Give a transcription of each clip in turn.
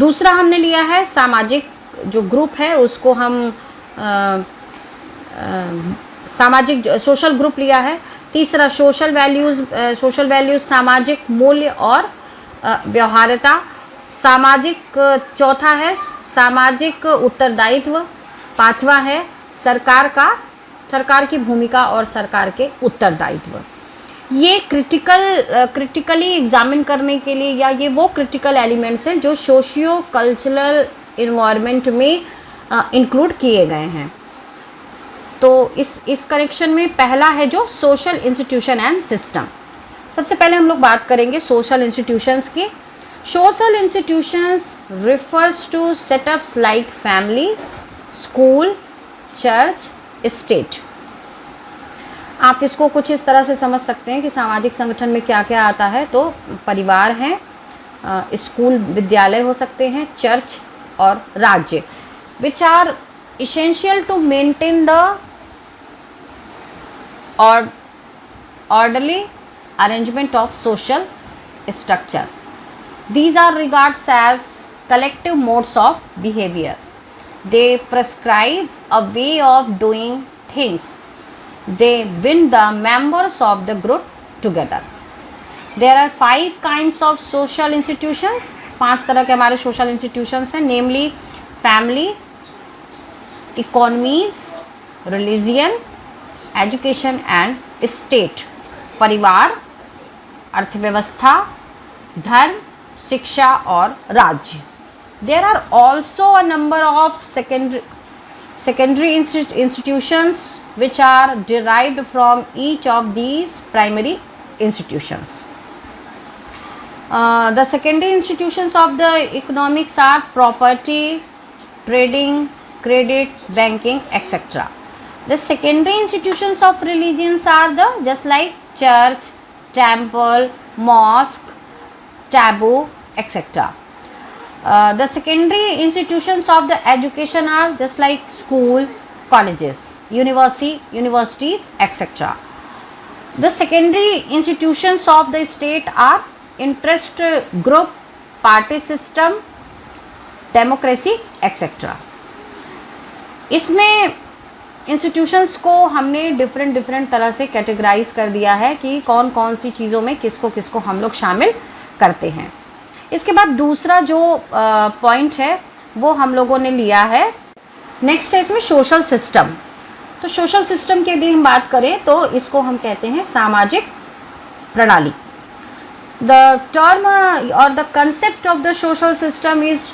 दूसरा हमने लिया है सामाजिक जो ग्रुप है उसको हम सामाजिक सोशल ग्रुप लिया है। तीसरा सोशल वैल्यूज़ सामाजिक मूल्य और व्यवहार्यता। सामाजिक चौथा है सामाजिक उत्तरदायित्व। पांचवा है सरकार की भूमिका और सरकार के उत्तरदायित्व। ये क्रिटिकली एग्जामिन करने के लिए या ये वो क्रिटिकल एलिमेंट्स हैं जो सोशियो कल्चरल इन्वायरमेंट में इंक्लूड किए गए हैं। तो इस कनेक्शन में पहला है जो सोशल इंस्टीट्यूशन एंड सिस्टम। सबसे पहले हम लोग बात करेंगे सोशल इंस्टीट्यूशंस की। Social institutions refers to setups like family, school, church, state. आप इसको कुछ इस तरह से समझ सकते हैं कि सामाजिक संगठन में क्या क्या आता है। तो परिवार हैं, स्कूल विद्यालय हो सकते हैं, चर्च और राज्य, which are essential to maintain the orderly arrangement of social structure. These are regarded as collective modes of behavior. They prescribe a way of doing things. They bind the members of the group together. There are 5 kinds of social institutions. 5 तरह के हमारे social institutions हैं, namely family, economies, religion, education and state. परिवार, अर्थव्यवस्था, धर्म, शिक्षा और राज्य। There are also a number of secondary institutions which are derived from each of these primary institutions. The secondary institutions of the economics are property, trading, credit, banking, etc. The secondary institutions of religions are the just like church, temple, mosque, taboo, etc. The secondary institutions of the education are just like school, colleges, universities, etc. The secondary institutions of the state are interest group, party system, democracy, etc. इसमें institutions को हमने different तरह से categorise कर दिया है कि कौन कौन सी चीज़ों में किसको हम लोग शामिल करते हैं। इसके बाद दूसरा जो पॉइंट है वो हम लोगों ने लिया है, नेक्स्ट है इसमें सोशल सिस्टम। तो सोशल सिस्टम की यदि हम बात करें तो इसको हम कहते हैं सामाजिक प्रणाली। द टर्म और the concept of the social system is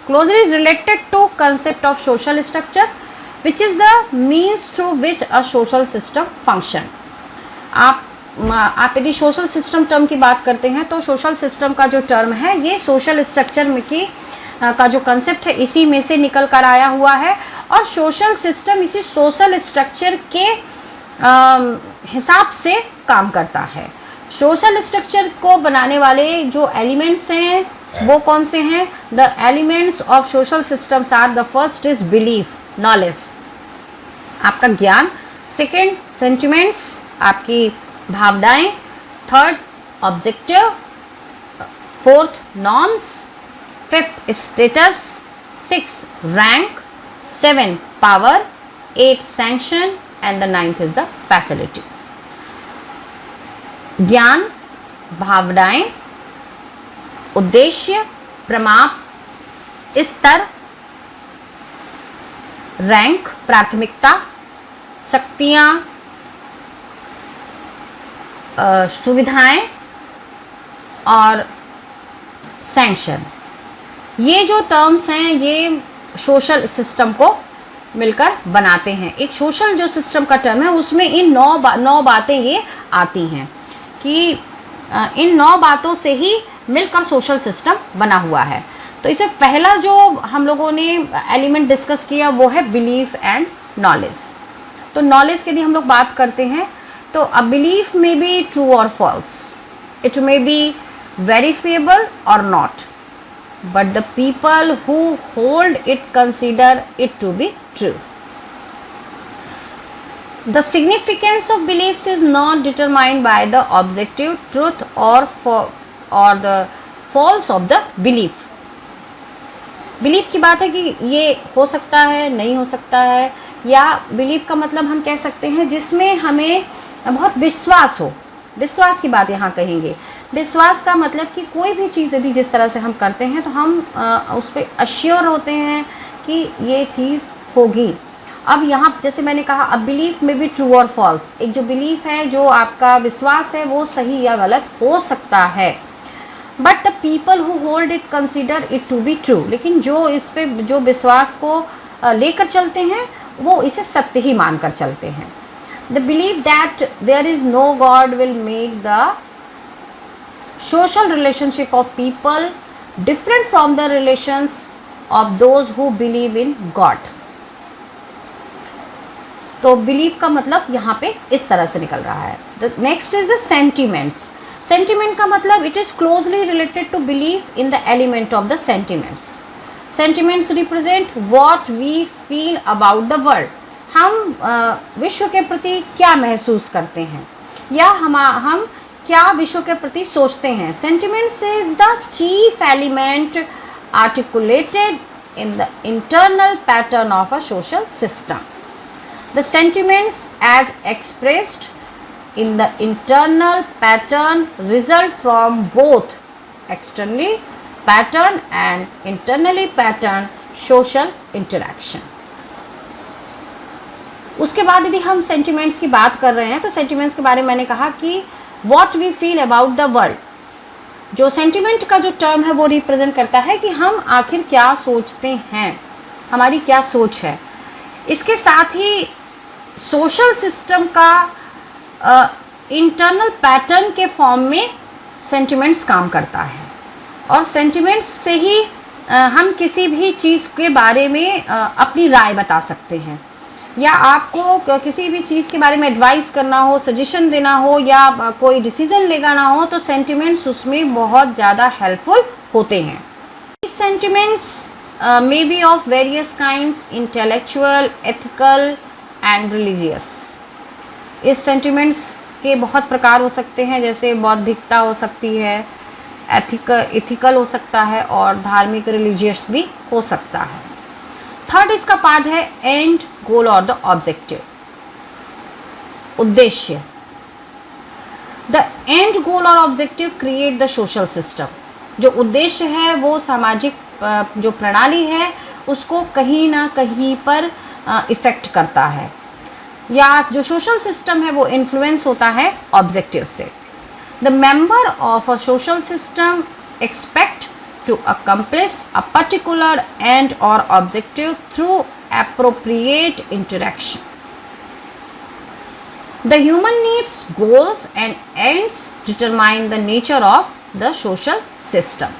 closely related to concept of social structure which is the means through which a social system function. आप यदि सोशल सिस्टम टर्म की बात करते हैं तो सोशल सिस्टम का जो टर्म है ये सोशल स्ट्रक्चर में की का जो कंसेप्ट है इसी में से निकल कर आया हुआ है और सोशल सिस्टम इसी सोशल स्ट्रक्चर के हिसाब से काम करता है। सोशल स्ट्रक्चर को बनाने वाले जो एलिमेंट्स हैं वो कौन से हैं? The elements of social systems are the first is belief, knowledge, आपका ज्ञान। सेकेंड सेंटिमेंट्स, आपकी भावनाएं। Third objective. Fourth norms. Fifth status. Six rank. Seven power. Eight sanction and the ninth is the facility. ज्ञान, भावनाएं, उद्देश्य, प्रमाप, स्तर, rank, प्राथमिकता, शक्तियां, सुविधाएं और सैंक्शन। ये जो टर्म्स हैं ये सोशल सिस्टम को मिलकर बनाते हैं। एक सोशल जो सिस्टम का टर्म है उसमें इन नौ बातें ये आती हैं कि इन 9 बातों से ही मिलकर सोशल सिस्टम बना हुआ है। तो इसमें पहला जो हम लोगों ने एलिमेंट डिस्कस किया वो है बिलीफ एंड नॉलेज। तो नॉलेज की यदि हम लोग बात करते हैं तो a belief may be true और false, it may be verifiable और not, but the people who hold it consider it to be true. The significance of beliefs is not determined by the objective truth or और the false of the belief. Belief की बात है कि ये हो सकता है, नहीं हो सकता है, या बिलीफ का मतलब हम कह सकते हैं जिसमें हमें बहुत विश्वास हो। विश्वास की बात यहाँ कहेंगे। विश्वास का मतलब कि कोई भी चीज़ यदि जिस तरह से हम करते हैं तो हम उस पर अश्योर होते हैं कि ये चीज़ होगी। अब यहाँ जैसे मैंने कहा, अब बिलीफ में भी ट्रू और फॉल्स, एक जो बिलीफ है, जो आपका विश्वास है, वो सही या गलत हो सकता है। But the people who hold it consider it to be true, लेकिन जो इस पे जो विश्वास को लेकर चलते हैं वो इसे सत्य ही मानकर चलते हैं। The believe that there is no God will make the social relationship of people different from the relations of those who believe in God। तो बिलीव का मतलब यहाँ पे इस तरह से निकल रहा है। The next is the sentiments. Sentiment का मतलब it is closely related to believe in the element of the sentiments. Sentiments represent what we feel about the world. हम विश्व के प्रति क्या महसूस करते हैं या हम क्या विश्व के प्रति सोचते हैं। Sentiments is the chief element articulated in the internal pattern of a social system. The sentiments as expressed in the internal pattern result from both externally pattern and internally pattern social interaction। उसके बाद यदि हम sentiments की बात कर रहे हैं तो सेंटिमेंट्स के बारे में मैंने कहा कि what we feel about the world। जो सेंटिमेंट का जो टर्म है वो रिप्रेजेंट करता है कि हम आखिर क्या सोचते हैं, हमारी क्या सोच है। इसके साथ ही सोशल सिस्टम का इंटरनल पैटर्न के फॉर्म में सेंटिमेंट्स काम करता है, और सेंटिमेंट्स से ही हम किसी भी चीज़ के बारे में अपनी राय बता सकते हैं, या आपको किसी भी चीज़ के बारे में एडवाइस करना हो, सजेशन देना हो, या कोई डिसीजन लेना हो, तो सेंटिमेंट्स उसमें बहुत ज़्यादा हेल्पफुल होते हैं। These sentiments may be of various kinds, intellectual, ethical and religious। इस सेंटिमेंट्स के बहुत प्रकार हो सकते हैं, जैसे बौद्धिकता हो सकती है, एथिकल हो सकता है, और धार्मिक रिलीजियस भी हो सकता है। थर्ड इसका पार्ट है एंड गोल और द ऑब्जेक्टिव, उद्देश्य। द एंड गोल और objective create the social system. जो उद्देश्य है वो सामाजिक जो प्रणाली है उसको कहीं ना कहीं पर इफेक्ट करता है, या जो सोशल सिस्टम है वो इन्फ्लुएंस होता है ऑब्जेक्टिव से। The member of a social system expect to accomplish a particular end or objective through appropriate interaction। The human needs, goals and ends determine the nature of the social system।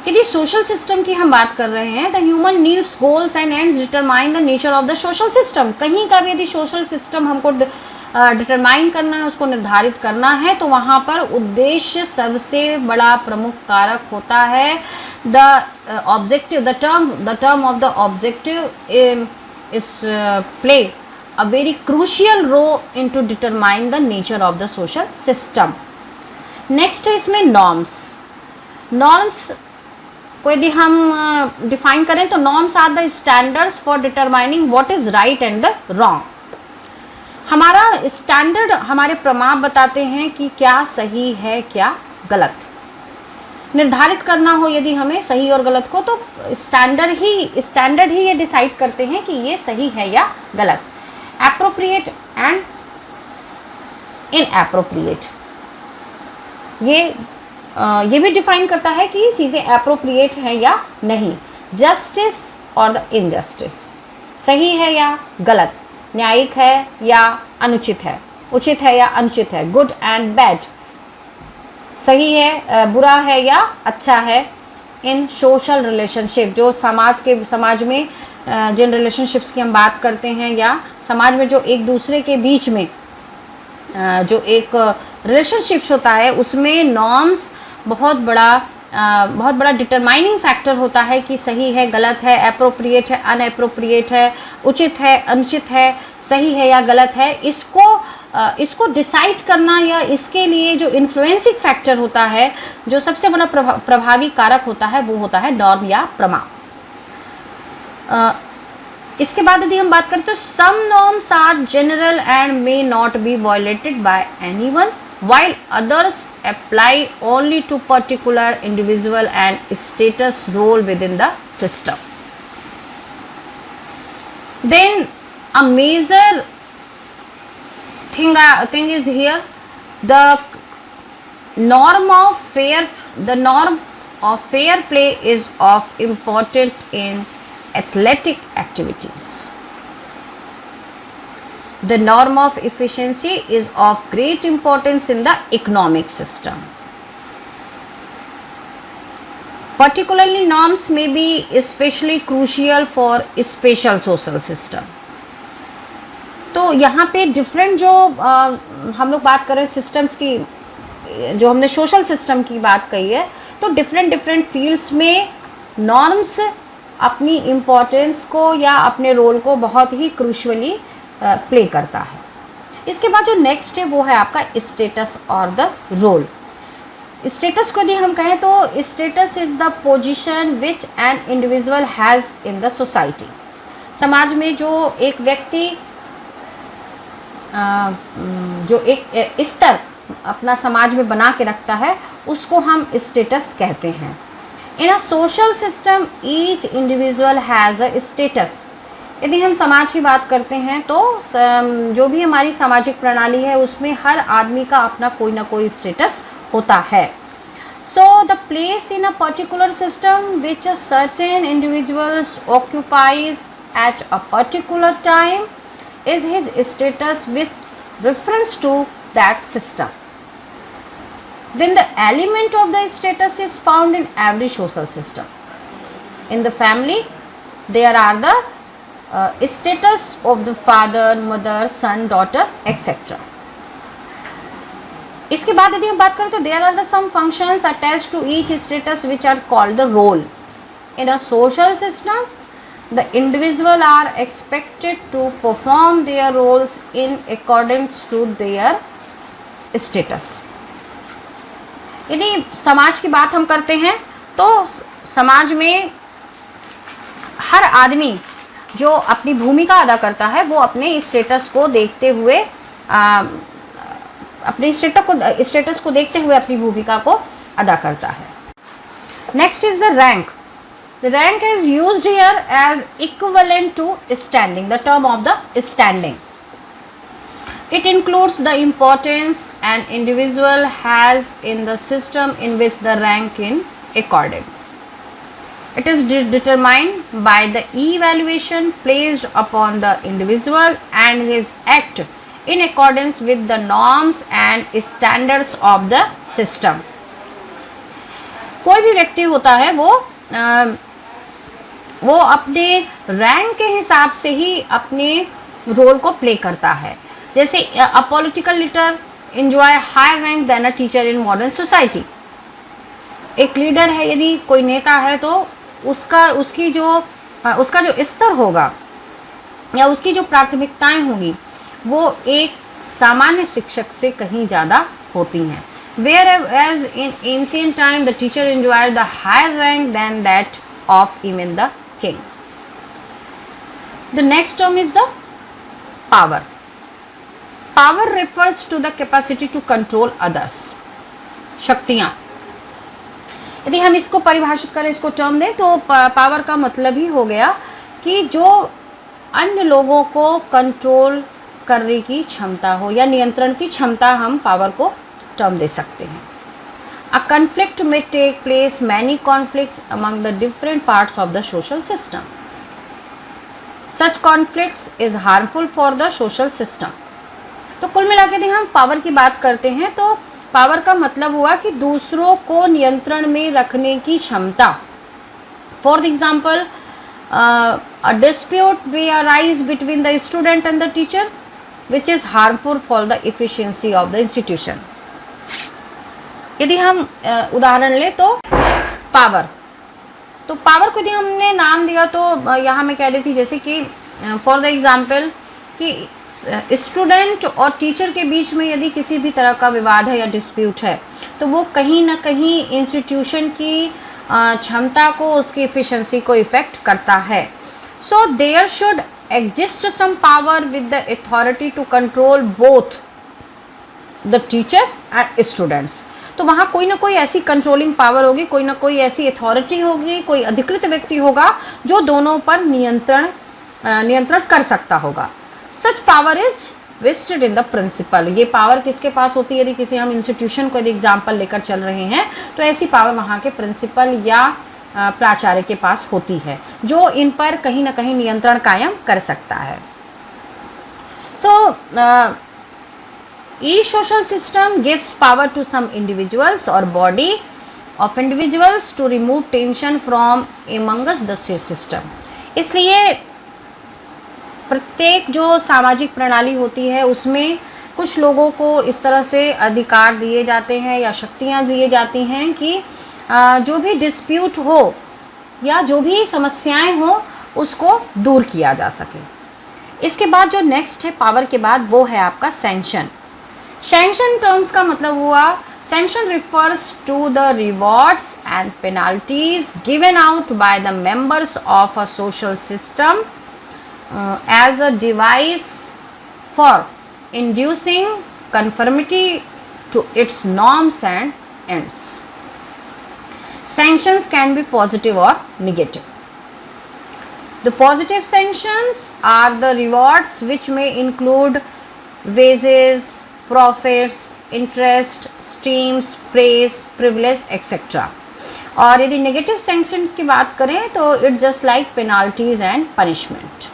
यदि social system की हम बात कर रहे हैं, the human needs, goals and ends determine the nature of the social system. कहीं का भी यदि सोशल सिस्टम हमको डिटरमाइन करना है, उसको निर्धारित करना है, तो वहाँ पर उद्देश्य सबसे बड़ा प्रमुख कारक होता है। The objective, the term of the objective is play a very crucial role in to determine the nature of the social system. Next है इसमें नॉर्म्स। नॉर्म्स को यदि हम डिफाइन करें तो norms are the standards for determining what is right and the wrong. हमारा standard, हमारे प्रमाण बताते हैं कि क्या सही है, क्या गलत। निर्धारित करना हो यदि हमें सही और गलत को, तो स्टैंडर्ड ही ये डिसाइड करते हैं कि ये सही है या गलत। एप्रोप्रिएट एंड इनएप्रोप्रिएट, ये भी डिफाइन करता है कि चीज़ें एप्रोप्रिएट हैं या नहीं। जस्टिस और द इनजस्टिस, सही है या गलत, न्यायिक है या अनुचित है, उचित है या अनुचित है, गुड एंड बैड, सही है, बुरा है या अच्छा है। इन सोशल रिलेशनशिप, जो समाज में जिन रिलेशनशिप्स की हम बात करते हैं, या समाज में जो एक दूसरे के बीच में जो एक रिलेशनशिप्स होता है, उसमें नॉर्म्स बहुत बड़ा डिटरमाइनिंग फैक्टर होता है कि सही है, गलत है, एप्रोप्रिएट है, अनएप्रोप्रिएट है, उचित है, अनुचित है, सही है या गलत है। इसको इसको डिसाइड करना या इसके लिए जो इन्फ्लुएंसिंग फैक्टर होता है, जो सबसे बड़ा प्रभावी कारक होता है, वो होता है नॉर्म या प्रमा। इसके बाद यदि हम बात करें तो some norms are general and may not be violated by anyone while others apply only to particular individual and status role within the system. Then a major thing is here, the norm of fair play is of important in athletic activities. The norm of efficiency is of great importance in the economic system. Particularly, norms may be especially crucial for spatial social system. तो यहाँ पे different जो हम लोग बात करें systems की, जो हमने सोशल सिस्टम की बात कही है, तो डिफरेंट फील्ड्स में नॉर्म्स अपनी इम्पोर्टेंस को या अपने रोल को बहुत ही क्रूशली प्ले करता है। इसके बाद जो नेक्स्ट है वो है आपका स्टेटस और द रोल। स्टेटस को यदि हम कहें तो status is the position which an individual has in the society. समाज में जो एक व्यक्ति जो एक स्तर अपना समाज में बना के रखता है, उसको हम स्टेटस कहते हैं। In a social system each individual has a status. यदि हम समाज की बात करते हैं तो जो भी हमारी सामाजिक प्रणाली है उसमें हर आदमी का अपना कोई ना कोई स्टेटस होता है। So the place in a particular system which a certain individuals occupies at a particular time is his status with reference to that system. Then the element of the status is found in every social system. In the family, there are the status of the father, mother, son, daughter, etc. इसके बाद यदि हम बात करें तो there are the some functions attached to each status which are called the role. In a social system, the individual are expected to perform their roles in accordance to their status. यदि समाज की बात हम करते हैं तो समाज में हर आदमी जो अपनी भूमिका अदा करता है वो अपने स्टेटस को देखते हुए अपने स्टेटस को देखते हुए अपनी भूमिका को अदा करता है। Next is the rank. The rank is used here as equivalent to standing, the term of the standing. It includes the importance an individual has in the system in which the rank is accorded. It is determined by the evaluation placed upon the individual and his act in accordance with the norms and standards of the system. कोई भी व्यक्ति होता है वो अपने rank के हिसाब से ही अपने रोल को प्ले करता है। जैसे a political leader enjoy higher rank than a teacher in modern society. एक लीडर है, यदि कोई नेता है तो उसका जो स्तर होगा या उसकी जो प्राथमिकताएं होंगी वो एक सामान्य शिक्षक से कहीं ज़्यादा होती हैं। Whereas in ancient time the teacher enjoy the higher rank than that of even the king. The next term is the power. Power refers to the capacity to control others. शक्तियाँ, यदि हम इसको परिभाषित करें, इसको term दें तो power का मतलब ही हो गया कि जो अन्य लोगों को कंट्रोल करने की क्षमता हो या नियंत्रण की क्षमता, हम पावर को टर्म दे सकते हैं। A conflict may take place, many conflicts among the different parts of the social system. Such conflicts is harmful for the social system. तो कुल मिला के यदि हम पावर की बात करते हैं तो पावर का मतलब हुआ कि दूसरों को नियंत्रण में रखने की क्षमता। For example, a dispute may arise between the student and the teacher which is harmful for the efficiency of the institution. यदि हम उदाहरण ले तो पावर को यदि हमने नाम दिया तो यहाँ मैं कह रही थी जैसे कि फॉर द एग्जाम्पल कि स्टूडेंट और टीचर के बीच में यदि किसी भी तरह का विवाद है या डिस्प्यूट है तो वो कहीं ना कहीं इंस्टीट्यूशन की क्षमता को, उसकी एफिशिएंसी को इफेक्ट करता है. So there should exist some power with the authority to control both the teacher and students. तो वहाँ कोई ना कोई ऐसी कंट्रोलिंग पावर होगी, कोई ना कोई ऐसी अथॉरिटी होगी, कोई अधिकृत व्यक्ति होगा जो दोनों पर नियंत्रण कर सकता होगा. Such power is vested in the principal. ये पावर किसके पास होती है? यदि किसी हम इंस्टीट्यूशन को यदि एग्जाम्पल लेकर चल रहे हैं तो ऐसी पावर वहाँ के प्रिंसिपल या प्राचार्य के पास होती है जो इन पर कहीं ना कहीं नियंत्रण कायम कर सकता है. सो each social system gives power to some individuals or body of individuals to remove tension from amongst the system. इसलिए प्रत्येक जो सामाजिक प्रणाली होती है उसमें कुछ लोगों को इस तरह से अधिकार दिए जाते हैं या शक्तियां दिए जाती हैं कि जो भी डिस्प्यूट हो या जो भी समस्याएं हो उसको दूर किया जा सके. इसके बाद जो नेक्स्ट है पावर के बाद वो है आपका सैंक्शन. सैंक्शन टर्म्स का मतलब हुआ, sanction refers to the rewards and penalties given out by the members of a social system as a device for inducing conformity to its norms and ends. Sanctions can be positive or negative. The positive sanctions are the rewards which may include wages, profits, interest, streams, praise, privilege, etc. और यदि negative sanctions की बात करें तो it's just like penalties and punishment.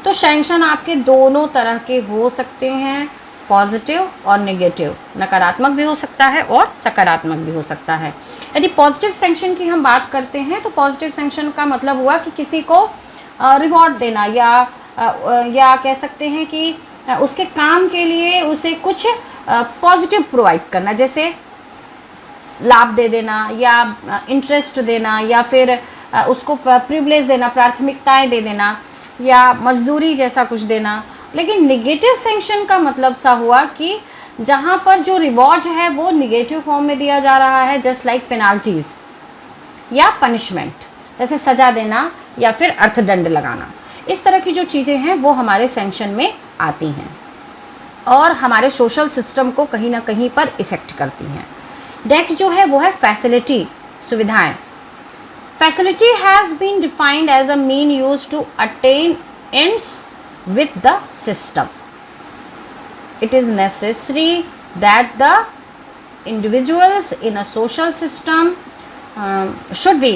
तो sanction आपके दोनों तरह के हो सकते हैं, पॉजिटिव और नेगेटिव. नकारात्मक भी हो सकता है और सकारात्मक भी हो सकता है. यदि पॉजिटिव सैंक्शन की हम बात करते हैं तो पॉजिटिव सैंक्शन का मतलब हुआ कि किसी को रिवॉर्ड देना या कह सकते हैं कि उसके काम के लिए उसे कुछ पॉजिटिव प्रोवाइड करना, जैसे लाभ दे देना या इंटरेस्ट देना या फिर उसको प्रिविलेज देना, प्राथमिकताएं दे देना या मजदूरी जैसा कुछ देना. लेकिन निगेटिव सैंक्शन का मतलब सा हुआ कि जहाँ पर जो रिवॉर्ड है वो निगेटिव फॉर्म में दिया जा रहा है, जस्ट लाइक पेनाल्टीज या पनिशमेंट, जैसे सजा देना या फिर अर्थदंड लगाना. इस तरह की जो चीज़ें हैं वो हमारे सैंक्शन में आती हैं और हमारे सोशल सिस्टम को कहीं ना कहीं पर इफ़ेक्ट करती हैं. नेक्स्ट जो है वो है फैसिलिटी, सुविधाएं. Facility has been defined as a mean use to attain ends with the system. It is necessary that the individuals in a social system should be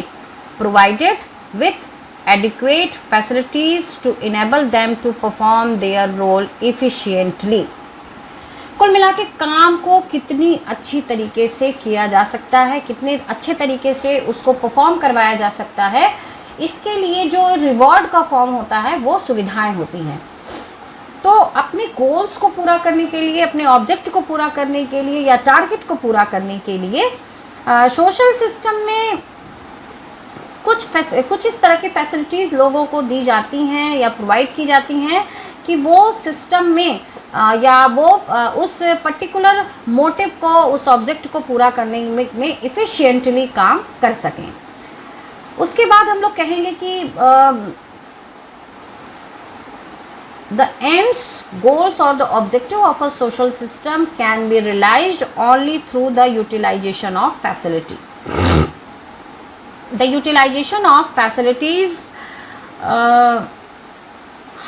provided with adequate facilities to enable them to perform their role efficiently. कुल मिला के काम को कितनी अच्छी तरीके से किया जा सकता है, कितने अच्छे तरीके से उसको परफॉर्म करवाया जा सकता है, इसके लिए जो रिवॉर्ड का फॉर्म होता है वो सुविधाएं होती हैं. तो अपने गोल्स को पूरा करने के लिए, अपने ऑब्जेक्ट को पूरा करने के लिए या टारगेट को पूरा करने के लिए सोशल सिस्टम में कुछ इस तरह की फैसिलिटीज़ लोगों को दी जाती हैं या प्रोवाइड की जाती हैं कि वो सिस्टम में या वो उस पर्टिकुलर मोटिव को, उस ऑब्जेक्ट को पूरा करने में इफ़िशिएंटली काम कर सकें. उसके बाद हम लोग कहेंगे कि the ends, goals or the objective of a social system can be realized only through the utilization of facility. The utilization of facilities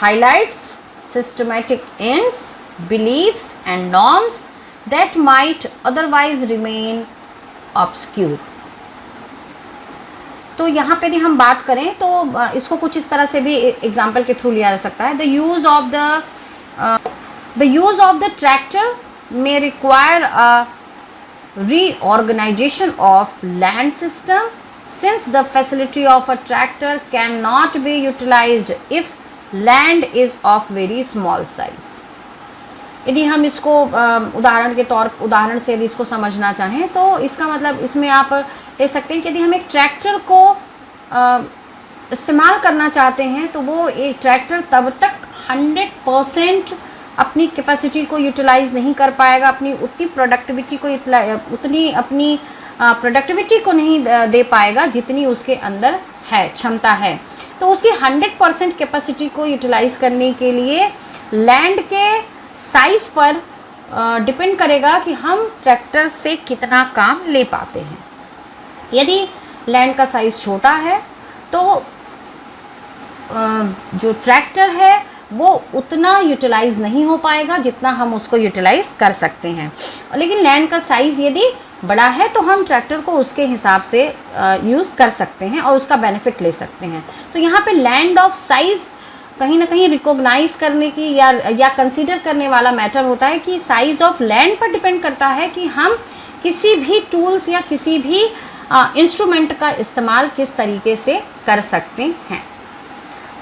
highlights systematic ends, beliefs and norms that might otherwise remain obscure. तो यहाँ पे भी हम बात करें तो इसको कुछ इस तरह से भी एग्जाम्पल के थ्रू लिया जा सकता है. The use of the tractor may require a reorganisation of land system since the facility of a tractor can not be utilised if land is of very small size. यदि हम इसको उदाहरण से यदि इसको समझना चाहें तो इसका मतलब इसमें आप ले सकते हैं कि यदि हम एक ट्रैक्टर को इस्तेमाल करना चाहते हैं तो वो एक ट्रैक्टर तब तक 100% अपनी कैपेसिटी को यूटिलाइज नहीं कर पाएगा, अपनी उतनी प्रोडक्टिविटी को उतनी अपनी प्रोडक्टिविटी को नहीं दे पाएगा जितनी उसके अंदर है, क्षमता है। तो उसकी 100% कैपेसिटी को यूटिलाइज करने के लिए लैंड के साइज़ पर डिपेंड करेगा कि हम ट्रैक्टर से कितना काम ले पाते हैं। यदि लैंड का साइज़ छोटा है तो जो ट्रैक्टर है वो उतना यूटिलाइज नहीं हो पाएगा जितना हम उसको यूटिलाइज कर सकते हैं। लेकिन लैंड का साइज़ यदि बड़ा है तो हम ट्रैक्टर को उसके हिसाब से यूज़ कर सकते हैं और उसका बेनिफिट ले सकते हैं। तो यहाँ पे लैंड ऑफ साइज़ कहीं ना कहीं रिकॉग्नाइज करने की या कंसीडर करने वाला मैटर होता है कि साइज़ ऑफ लैंड पर डिपेंड करता है कि हम किसी भी टूल्स या किसी भी इंस्ट्रूमेंट का इस्तेमाल किस तरीके से कर सकते हैं।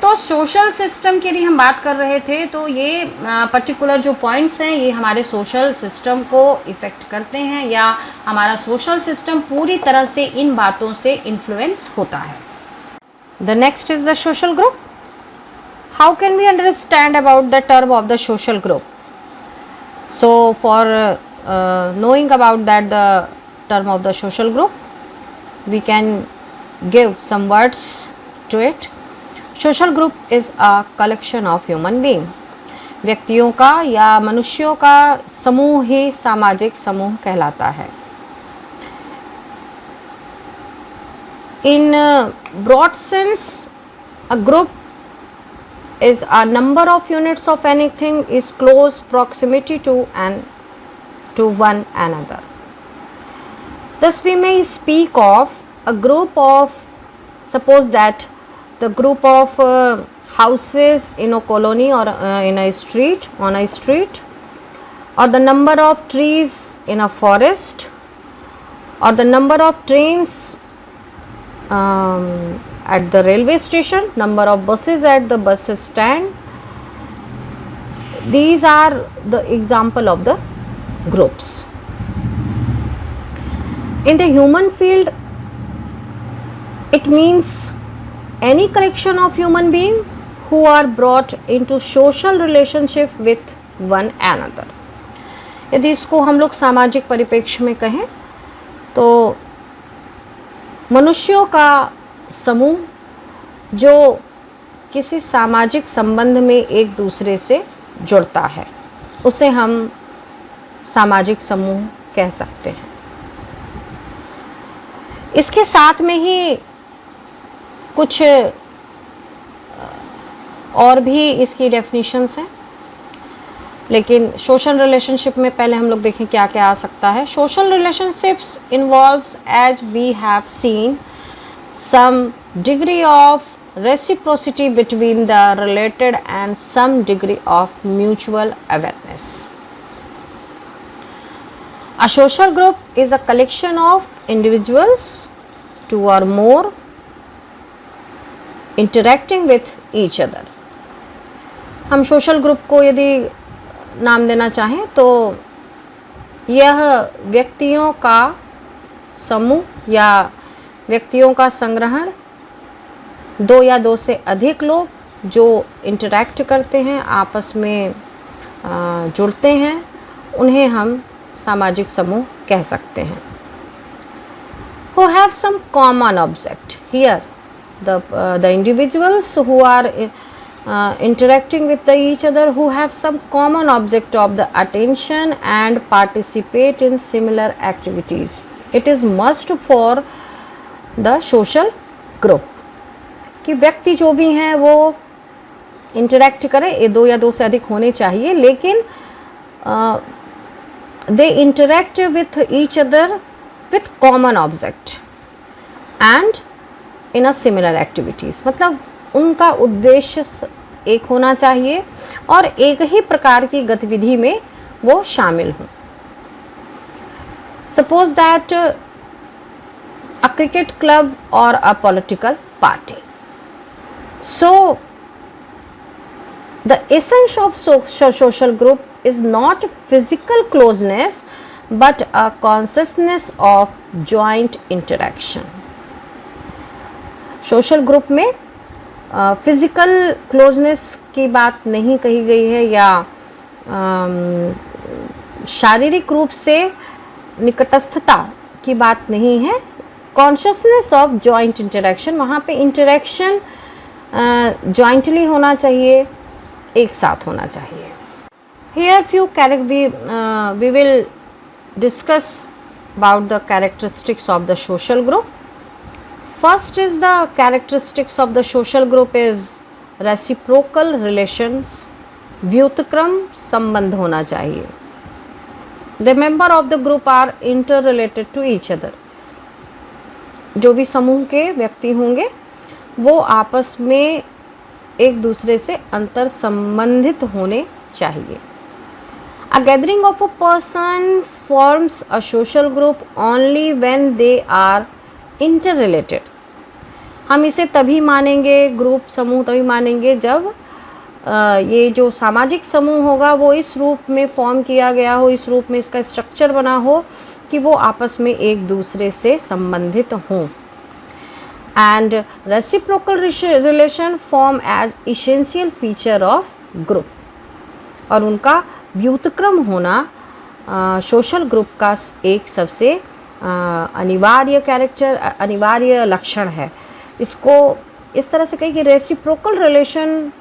तो सोशल सिस्टम की यदि हम बात कर रहे थे तो ये पर्टिकुलर जो पॉइंट्स हैं ये हमारे सोशल सिस्टम को इफ़ेक्ट करते हैं या हमारा सोशल सिस्टम पूरी तरह से इन बातों से इन्फ्लुएंस होता है। The next is the social group. How can we understand about the term of the social group? So for knowing about that the term of the social group, we can give some words to it. Social group is a collection of human being. व्यक्तियों का या मनुष्यों का समूह ही सामाजिक समूह कहलाता है। In broad sense, a group is a number of units of anything is close proximity to one another. Thus we may speak of a group of, suppose that the group of houses in a colony or in a street, on a street, or the number of trees in a forest, or the number of trains at the railway station, number of buses at the bus stand. These are the example of the groups. In the human field, it means any collection of human beings who are brought into social relationship with one another. यदि इसको हम लोग सामाजिक परिप्रेक्ष्य में कहें तो मनुष्यों का समूह जो किसी सामाजिक संबंध में एक दूसरे से जुड़ता है उसे हम सामाजिक समूह कह सकते हैं। इसके साथ में ही कुछ और भी इसकी डेफिनेशंस हैं, लेकिन सोशल रिलेशनशिप में पहले हम लोग देखें क्या क्या आ सकता है। Social relationships involves, as we have seen, some degree of reciprocity between the related and some degree of mutual awareness. A social group is a collection of individuals, two or more, interacting with each other. हम social group को यदि नाम देना चाहें तो यह व्यक्तियों का समूह या व्यक्तियों का संग्रहण, दो या दो से अधिक लोग जो इंटरैक्ट करते हैं, आपस में जुड़ते हैं, उन्हें हम सामाजिक समूह कह सकते हैं। Who have some common object. Here the individuals who are interacting with each other who have some common object of the attention and participate in similar activities. It is must for the social group कि व्यक्ति जो भी हैं वो interact करें, ये दो या दो से अधिक होने चाहिए, लेकिन they interact with each other with common object and in a similar activities. मतलब उनका उद्देश्य एक होना चाहिए और एक ही प्रकार की गतिविधि में वो शामिल हों। Suppose that a cricket club or a political party. So the essence of social group is not physical closeness but a consciousness of joint interaction. Social group में फिजिकल क्लोजनेस की बात नहीं कही गई है या शारीरिक रूप से निकटस्थता की बात नहीं है। कॉन्शियसनेस ऑफ जॉइंट इंटरेक्शन, वहाँ पे इंटरेक्शन जॉइंटली होना चाहिए, एक साथ होना चाहिए। Here few we will discuss about the characteristics of the social group. First is the characteristics of the social group is reciprocal relations, व्युतक्रम संबंध होना चाहिए। The member of the group are interrelated to each other. जो भी समूह के व्यक्ति होंगे वो आपस में एक दूसरे से अंतर संबंधित होने चाहिए। A gathering of a person forms a social group only when they are interrelated. हम इसे तभी मानेंगे, ग्रुप समूह तभी मानेंगे जब ये जो सामाजिक समूह होगा वो इस रूप में फॉर्म किया गया हो, इस रूप में इसका स्ट्रक्चर बना हो कि वो आपस में एक दूसरे से संबंधित हों। And reciprocal relation form as essential feature of group, और उनका व्युतक्रम होना सोशल ग्रुप का एक सबसे अनिवार्य कैरेक्टर, अनिवार्य लक्षण है। इसको इस तरह से कहें कि reciprocal relation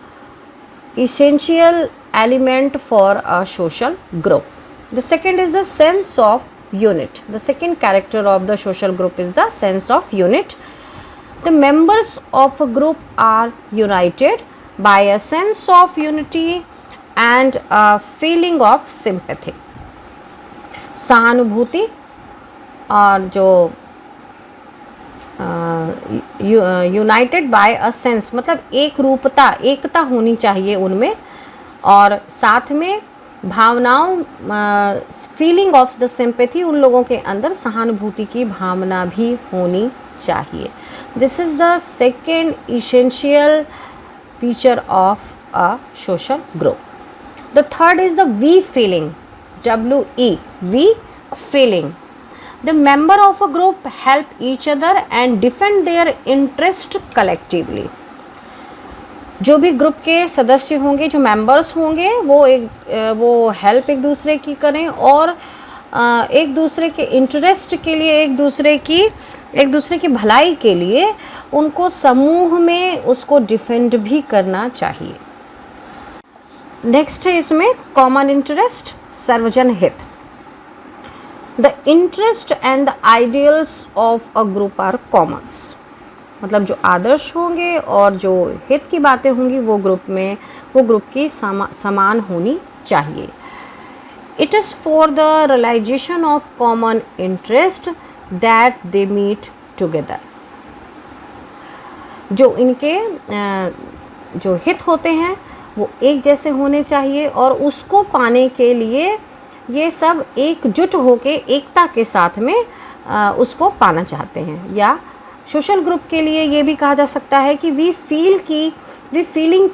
essential element for a social group. The second is the sense of unit. The second character of the social group is the sense of unit. The members of a group are united by a sense of unity and a feeling of sympathy. सहानुभूति और जो United bye a sense, मतलब एक रूपता, एकता होनी चाहिए उनमें, और साथ में भावनाओं, फीलिंग ऑफ द सिंपैथी, उन लोगों के अंदर सहानुभूति की भावना भी होनी चाहिए। This is the second essential feature of a social group. The third is the we feeling, WE, we feeling. The member of a group help each other and defend their interest collectively. जो भी group के सदस्य होंगे, जो members होंगे, वो help एक दूसरे की करें और एक दूसरे के इंटरेस्ट के लिए, एक दूसरे की भलाई के लिए उनको समूह में उसको डिफेंड भी करना चाहिए। नेक्स्ट है इसमें कॉमन इंटरेस्ट, सर्वजन हित। The interest and the ideals of a group are commons. मतलब जो आदर्श होंगे और जो हित की बातें होंगी वो ग्रुप की समान होनी चाहिए। It is for the realization of common interest that they meet together. जो इनके जो हित होते हैं वो एक जैसे होने चाहिए और उसको पाने के लिए ये सब एकजुट होके एकता के साथ में उसको पाना चाहते हैं। या सोशल ग्रुप के लिए ये भी कहा जा सकता है कि वी फीलिंग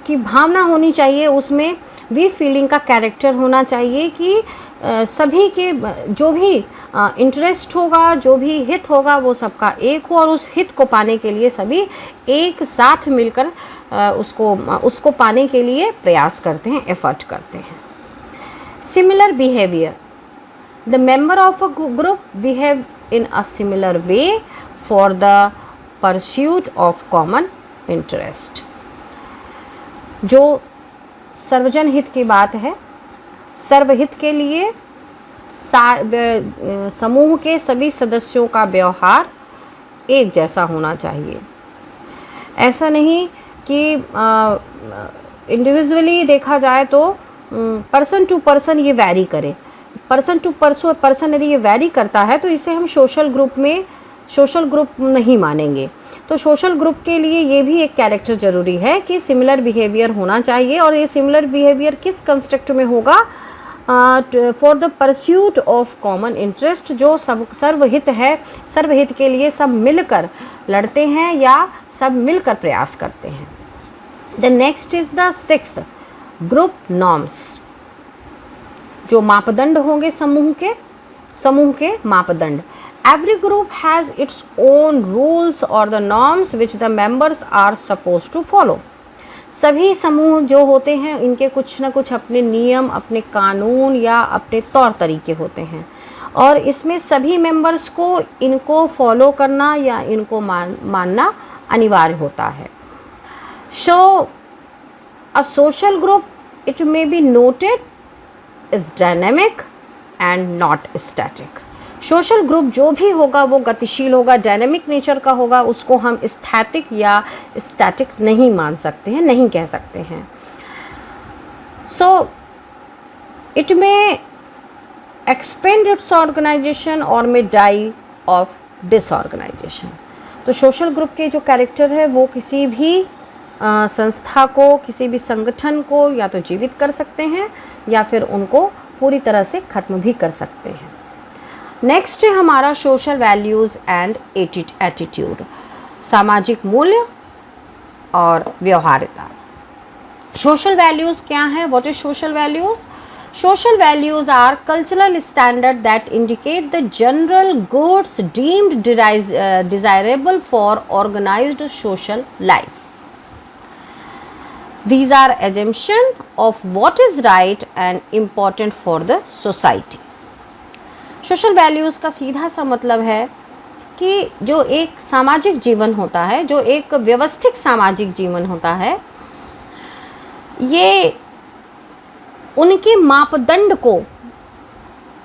की भावना होनी चाहिए, उसमें वी फीलिंग का कैरेक्टर होना चाहिए कि सभी के जो भी इंटरेस्ट होगा, जो भी हित होगा वो सबका एक हो और उस हित को पाने के लिए सभी एक साथ मिलकर उसको पाने के लिए प्रयास करते हैं, एफर्ट करते हैं। Similar behavior. The member of a group behave in a similar way for the pursuit of common interest. जो सर्वजन हित की बात है, सर्वहित के लिए समूह के सभी सदस्यों का व्यवहार एक जैसा होना चाहिए। ऐसा नहीं कि इंडिविजुअली देखा जाए तो पर्सन टू पर्सन ये वैरी करे। पर्सन टू पर्सन यदि ये वैरी करता है तो इसे हम सोशल ग्रुप नहीं मानेंगे। तो सोशल ग्रुप के लिए ये भी एक कैरेक्टर ज़रूरी है कि सिमिलर बिहेवियर होना चाहिए। और ये सिमिलर बिहेवियर किस कंस्ट्रक्ट में होगा? For the pursuit of common interest, जो सर्वहित है, सर्वहित के लिए सब मिलकर लड़ते हैं या सब मिलकर प्रयास करते हैं। The next is the sixth, group norms. जो मापदंड होंगे समूह के मापदंड। Every group has its own rules और the norms which the members are suppose to follow. सभी समूह जो होते हैं इनके कुछ ना कुछ अपने नियम, अपने कानून या अपने तौर तरीके होते हैं, और इसमें सभी मेंबर्स को इनको फॉलो करना या इनको मानना अनिवार्य होता है। So a social group, it may be noted is dynamic and not static. Social group जो भी होगा वो गतिशील होगा, डायनेमिक नेचर का होगा, उसको हम स्थैतिक या स्टैटिक नहीं मान सकते हैं, नहीं कह सकते हैं। So it may expand its organisation और मे डाई ऑफ डिसऑर्गेनाइजेशन। तो सोशल ग्रुप के जो कैरेक्टर है वो किसी भी संस्था को, किसी भी संगठन को या तो जीवित कर सकते हैं या फिर उनको पूरी तरह से ख़त्म भी कर सकते हैं। नेक्स्ट है हमारा सोशल वैल्यूज़ एंड एटीट्यूड, सामाजिक मूल्य और व्यवहारिता। सोशल वैल्यूज़ क्या हैं? What is social values? Social values are cultural standards that indicate the general goods deemed desirable for organized social life. These are assumptions of what is right and important for the society. Social values का सीधा सा मतलब है कि जो एक सामाजिक जीवन होता है, जो एक व्यवस्थित सामाजिक जीवन होता है, ये उनके मापदंड को,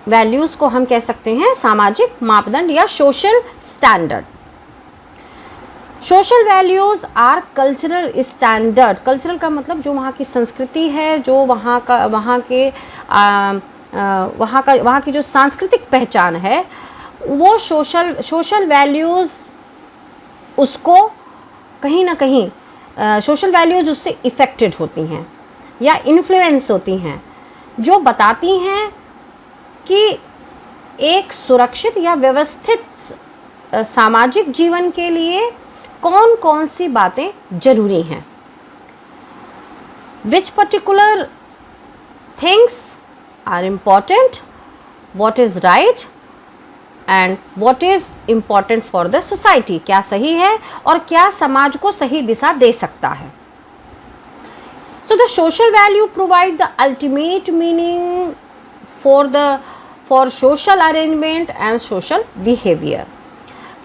वैल्यूज़ को हम कह सकते हैं सामाजिक मापदंड या social standard. Social values are cultural standard. Cultural का मतलब जो वहाँ की संस्कृति है, जो वहाँ की जो सांस्कृतिक पहचान है, वो सोशल वैल्यूज़ उसको कहीं ना कहीं सोशल वैल्यूज़ उससे इफ़ेक्टेड होती हैं या इन्फ्लुएंस होती हैं, जो बताती हैं कि एक सुरक्षित या व्यवस्थित सामाजिक जीवन के लिए कौन कौन सी बातें जरूरी हैं। Which particular things are important, what is right and what is important for the society. क्या सही है और क्या समाज को सही दिशा दे सकता है। So the social value provide the ultimate meaning for social arrangement and social behavior.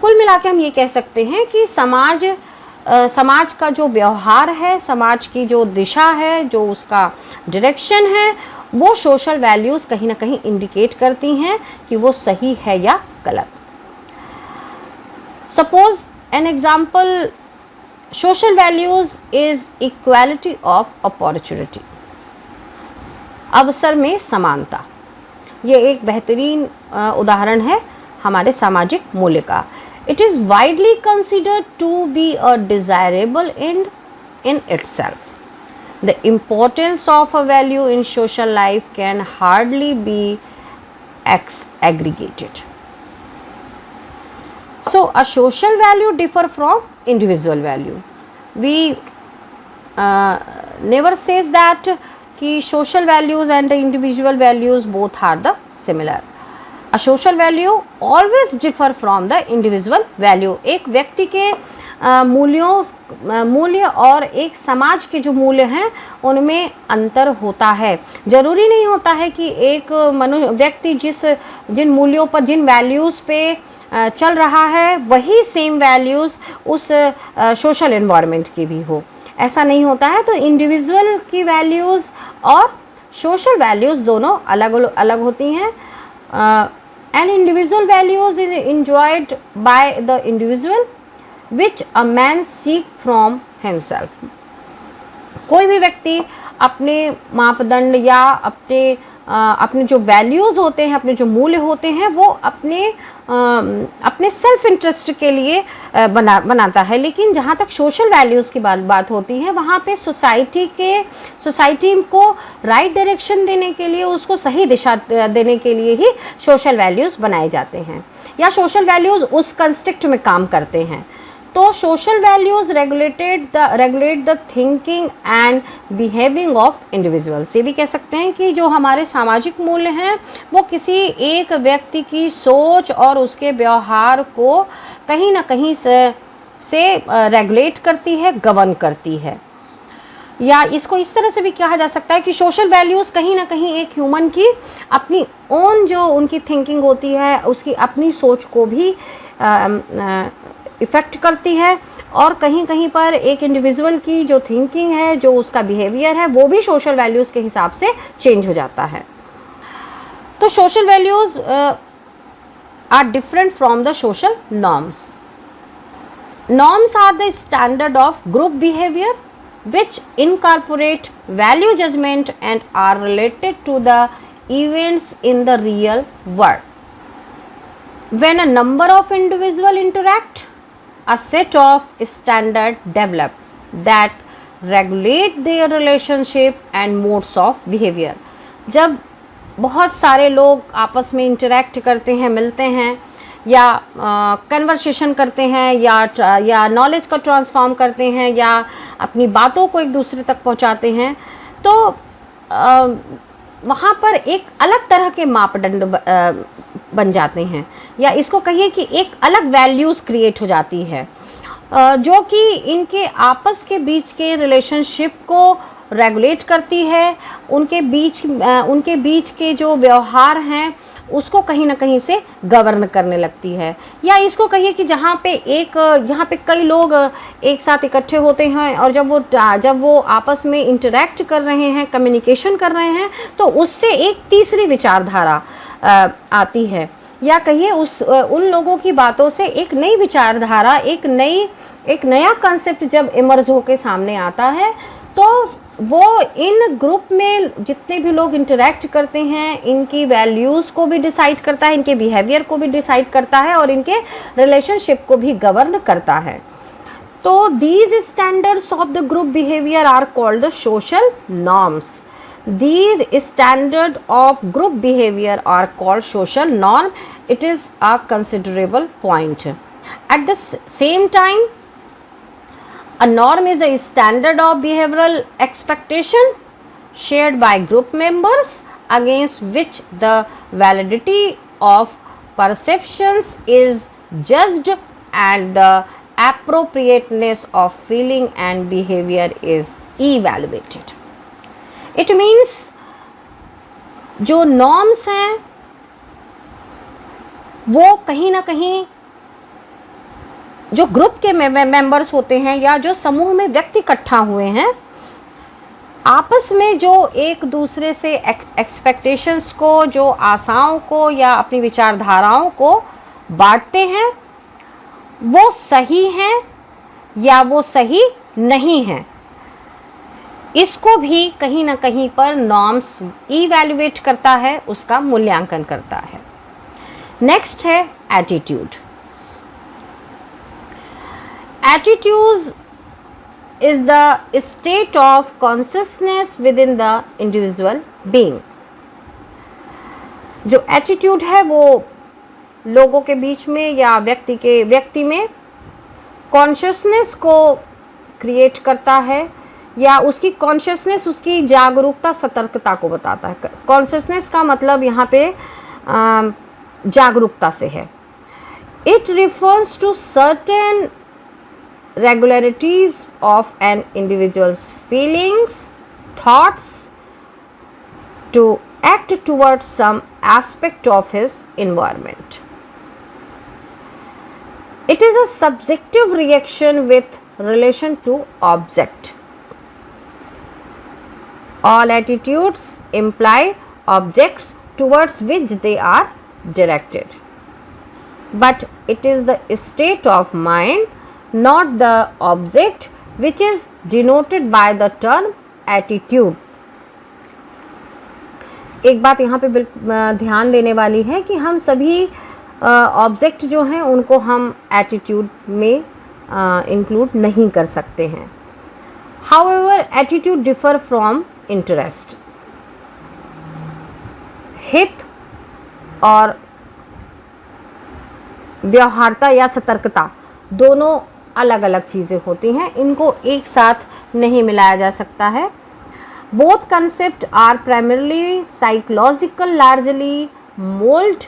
कुल मिला के हम ये कह सकते हैं कि समाज का जो व्यवहार है, समाज की जो दिशा है, जो उसका डायरेक्शन है, वो सोशल वैल्यूज़ कहीं ना कहीं इंडिकेट करती हैं कि वो सही है या गलत। Suppose an example, social values is equality of opportunity, अवसर में समानता। ये एक बेहतरीन उदाहरण है हमारे सामाजिक मूल्य का। It is widely considered to be a desirable end in itself. The importance of a value in social life can hardly be aggregated. So a social value differ from individual value. We never says that कि social values and the individual values both are the similar. A social value always differ from the individual value. एक व्यक्ति के मूल्य और एक समाज के जो मूल्य हैं उनमें अंतर होता है। ज़रूरी नहीं होता है कि एक व्यक्ति जिन मूल्यों पर, जिन वैल्यूज़ पे चल रहा है, वही सेम वैल्यूज़ उस सोशल एनवायरनमेंट की भी हो, ऐसा नहीं होता है। तो इंडिविजुअल की वैल्यूज़ और सोशल वैल्यूज़ दोनों अलग अलग होती हैं। An individual values is enjoyed by the individual which a man seek from himself. कोई भी व्यक्ति अपने मापदंड या अपने जो वैल्यूज़ होते हैं, अपने जो मूल्य होते हैं, वो अपने सेल्फ इंटरेस्ट के लिए बनाता है। लेकिन जहाँ तक सोशल वैल्यूज़ की बात होती है, वहाँ पे सोसाइटी को राइट डायरेक्शन देने के लिए, उसको सही दिशा देने के लिए ही सोशल वैल्यूज़ बनाए जाते हैं या सोशल वैल्यूज़ उस कंस्ट्रक्ट में काम करते हैं। तो social values regulate the thinking and behaving of individuals. ये भी कह सकते हैं कि जो हमारे सामाजिक मूल्य हैं वो किसी एक व्यक्ति की सोच और उसके व्यवहार को कहीं ना कहीं से रेगुलेट करती है, गवर्न करती है। या इसको इस तरह से भी कहा जा सकता है कि सोशल वैल्यूज़ कहीं ना कहीं एक ह्यूमन की अपनी ओन जो उनकी थिंकिंग होती है, उसकी अपनी सोच को भी इफ़ेक्ट करती है, और कहीं कहीं पर एक इंडिविजुअल की जो थिंकिंग है, जो उसका बिहेवियर है, वो भी सोशल वैल्यूज़ के हिसाब से चेंज हो जाता है। तो social values are different from the social norms. Norms are the standard of group behavior which incorporate value judgment and are related to the events in the real world. When a number of individuals interact, a set of standards develop that regulate their relationship and modes of behavior. जब बहुत सारे लोग आपस में interact करते हैं, मिलते हैं, या कन्वर्सेशन करते हैं, या नॉलेज का ट्रांसफॉर्म करते हैं, या अपनी बातों को एक दूसरे तक पहुंचाते हैं, तो वहाँ पर एक अलग तरह के मापदंड बन जाते हैं, या इसको कहिए कि एक अलग वैल्यूज़ क्रिएट हो जाती है, जो कि इनके आपस के बीच के रिलेशनशिप को रेगुलेट करती है, उनके बीच के जो व्यवहार हैं उसको कहीं ना कहीं से गवर्न करने लगती है। या इसको कहिए कि जहाँ पे कई लोग एक साथ इकट्ठे होते हैं, और जब वो आपस में इंटरेक्ट कर रहे हैं, कम्युनिकेशन कर रहे हैं, तो उससे एक तीसरी विचारधारा आती है, या कहिए उन लोगों की बातों से एक नई विचारधारा, एक नया कंसेप्ट जब इमर्ज होके सामने आता है, तो वो इन ग्रुप में जितने भी लोग इंटरेक्ट करते हैं, इनकी वैल्यूज़ को भी डिसाइड करता है, इनके बिहेवियर को भी डिसाइड करता है, और इनके रिलेशनशिप को भी गवर्न करता है। तो these standards of the group behaviour are called the social norms. These standards of group behavior are called social norm. It is a considerable point. At the same time, a norm is a standard of behavioral expectation shared by group members against which the validity of perceptions is judged and the appropriateness of feeling and behavior is evaluated. It means जो norms हैं वो कहीं ना कहीं जो group के members होते हैं, या जो समूह में व्यक्ति इकट्ठा हुए हैं, आपस में जो एक दूसरे से एक्सपेक्टेशंस को, जो आशाओं को या अपनी विचारधाराओं को बांटते हैं, वो सही हैं या वो सही नहीं हैं, इसको भी कहीं ना कहीं पर नॉर्म्स इवैल्यूएट करता है, उसका मूल्यांकन करता है। नेक्स्ट है attitude. Attitude is the state of consciousness with in the individual being. जो एटीट्यूड है वो लोगों के बीच में या व्यक्ति में कॉन्शियसनेस को क्रिएट करता है, या उसकी कॉन्शियसनेस, उसकी जागरूकता, सतर्कता को बताता है। कॉन्शियसनेस का मतलब यहाँ पे जागरूकता से है। It refers to certain regularities of an individuals feelings, thoughts to act towards some aspect of his environment. It is a subjective reaction with relation to object. All attitudes imply objects towards which they are directed. But it is the state of mind, not the object, which is denoted by the term attitude. एक बात यहाँ पे ध्यान देने वाली है कि हम सभी ऑब्जेक्ट जो हैं उनको हम एटीट्यूड में इंक्लूड नहीं कर सकते हैं। However, attitude differ from interest. हित और व्यवहारता या सतर्कता दोनों अलग अलग चीज़ें होती हैं, इनको एक साथ नहीं मिलाया जा सकता है। Both concept are primarily psychological, largely mould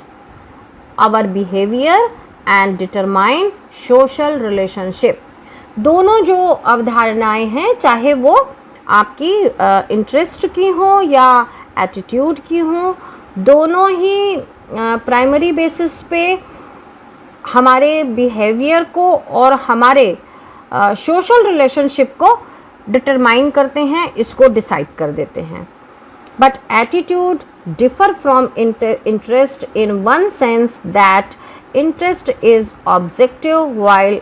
our behaviour and determine social relationship. दोनों जो अवधारणाएं हैं, चाहे वो आपकी इंटरेस्ट की हो या एटीट्यूड की हो, दोनों ही प्राइमरी बेसिस पे हमारे बिहेवियर को और हमारे सोशल रिलेशनशिप को डिटरमाइन करते हैं, इसको डिसाइड कर देते हैं. But attitude differ from interest in one sense that interest is objective while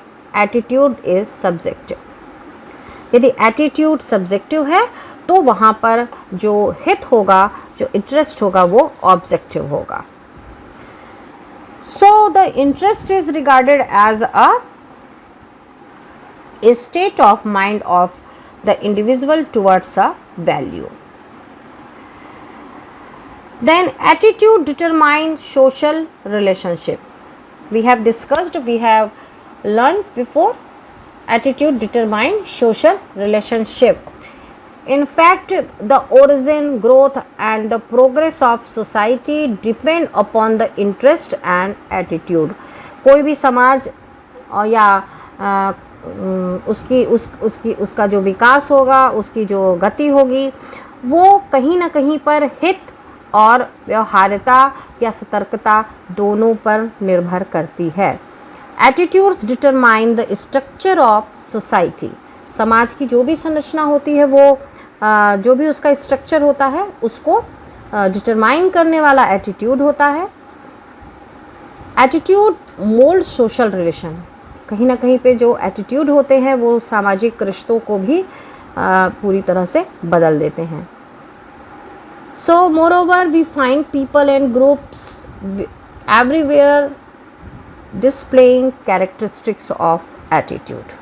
attitude is subjective. यदि एटीट्यूड सब्जेक्टिव है तो वहाँ पर जो हित होगा, जो इंटरेस्ट होगा, वो ऑब्जेक्टिव होगा. So the interest is regarded as a state of mind of the individual towards a value. Then attitude determines social relationship. We have discussed, we have learned before, attitude determines social relationship. In fact, the origin, growth and the progress of society depend upon the interest and attitude. कोई भी समाज या उसका जो विकास होगा, उसकी जो गति होगी, वो कहीं ना कहीं पर हित और व्यवहार्यता या सतर्कता दोनों पर निर्भर करती है. Attitudes determine the structure of society. समाज की जो भी संरचना होती है, वो जो भी उसका स्ट्रक्चर होता है, उसको डिटरमाइन करने वाला एटीट्यूड होता है. Attitude mould social relation. कहीं ना कहीं पे जो एटीट्यूड होते हैं वो सामाजिक रिश्तों को भी पूरी तरह से बदल देते हैं. So moreover, we find people and groups everywhere displaying characteristics of attitude.